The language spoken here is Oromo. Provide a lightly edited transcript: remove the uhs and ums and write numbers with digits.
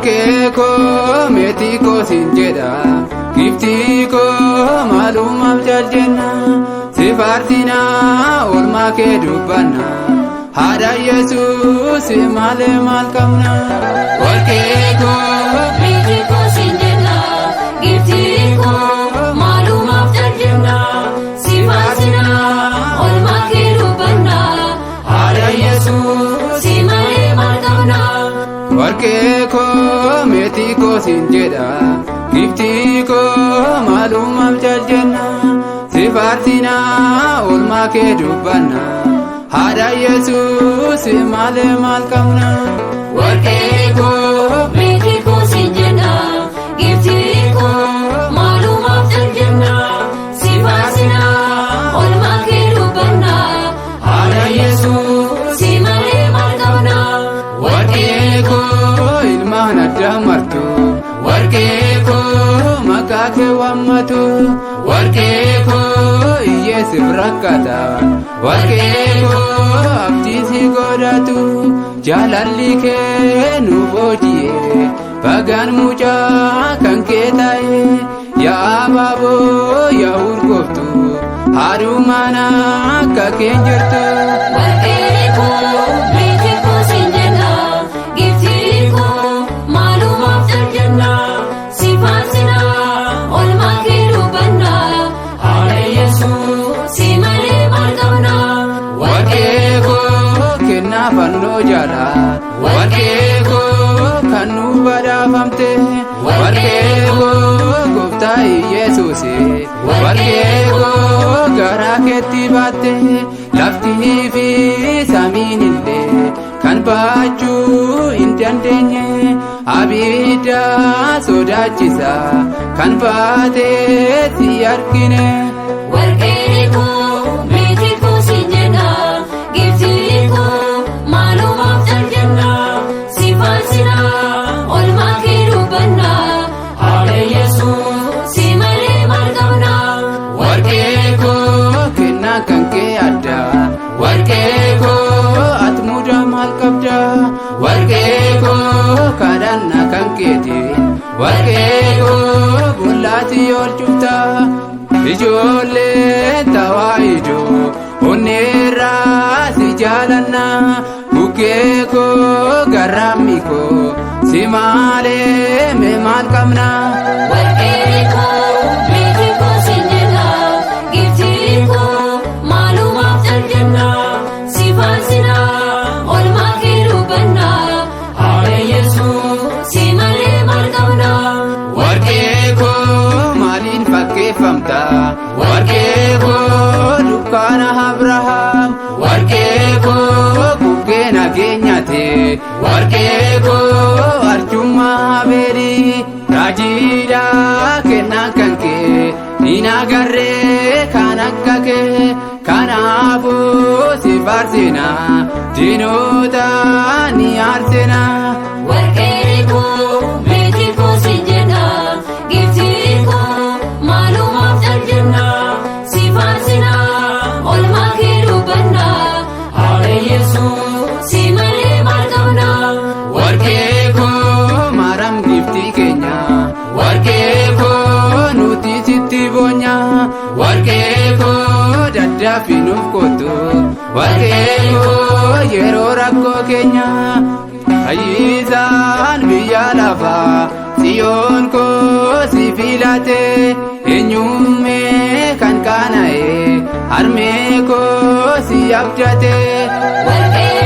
warqee koo meetii koo siin jedha giftii koo maalumaaf jaljenna si faarsinaa oolmaa kee dubbanna haadha Yesuus malee maal qabna. Warqee koo meetii koo siin jedha giftii koo maalumaaf jaljenna si faarsinaa oolmaa kee dubbanna haadha Yesuus malee maal qabna. warqee koo meetii koo siin jedha giftii koo maalumaaf jaljenna si faarsinaa oolmaa kee dubbanna haadha Yesuus malee maal qabna. Warqee koo meetii koo siin jedha giftii koo maalumaaf jaljenna si faarsinaa oolmaa kee dubbanna haadha Yesuus malee maal qabna. warqee koo ilmaan adda martu warqee koo maqaa kee waammatu warqee koo hiyyeessiif rakkata warqee koo abdii si godhatu jaalalli kee nu booji'e bagaan mucaa kan kee ta'e yaa abaaboo yaa urgooftu haadhumaana akka keen jirtu. Warqee koo meetii koo siin jedha giftii koo maalumaaf jaljenna si faarsinaa oolmaa kee dubbanna haadha Yesuus malee maal qabna. warqee koo kennaa fannoo jaala warqee koo kan nu badhaafamte warqee koo gooftaa Yesuus warqee koo garaa keetti baatte laftii fi samiin illee kan baachuu hin dandeenye abidda sodaachisa kan baatee si argine. Warqee koo meetii koo siin jedha giftii koo maalumaaf jaljenna si faarsinaa oolmaa kee dubbanna haadha Yesuus malee maal qabna. warqee koo kennaa kan kee adda warqee koo ati mudaa maal qabda warqee koo kadhannaa kan keeti warqee koo bullaati oolchufta ijoollee tawaayidoo onneerraa si jaalanna bukkee koo garraammi koo si malee mee maal qabna. Warqee koo meetii koo siin jedha giftii koo maalumaaf jaljenna si faarsinaa oolmaa kee dubbanna haadha Yesuus malee maal qabna. warqee koo maaliin fakkeeffamta warqee koo dukkaana Abrahaam warqee koo bukkee nageenyaate warqee koo arjummaa Abeelii raajiidha kennaan kan kee hin agarree kan akka kee kanaafuu si faarsina diinota ni aarsina. Warqee koo meetii koo siin jedha giftii koo maalumaaf jaljenna si faarsinaa oolmaa kee dubbanna haadha Yesuus malee maal qabna. warqee koo maaram giftii keenya warqee koo nuti sitti boonya warqee koo daddaafi nuuf kootu warqee koo yeroo rakkoo keenya fayyisaan biyya lafaa Xiyoon koo si filate eenyummee kan qaana'e harmee koo si abdate. Warqee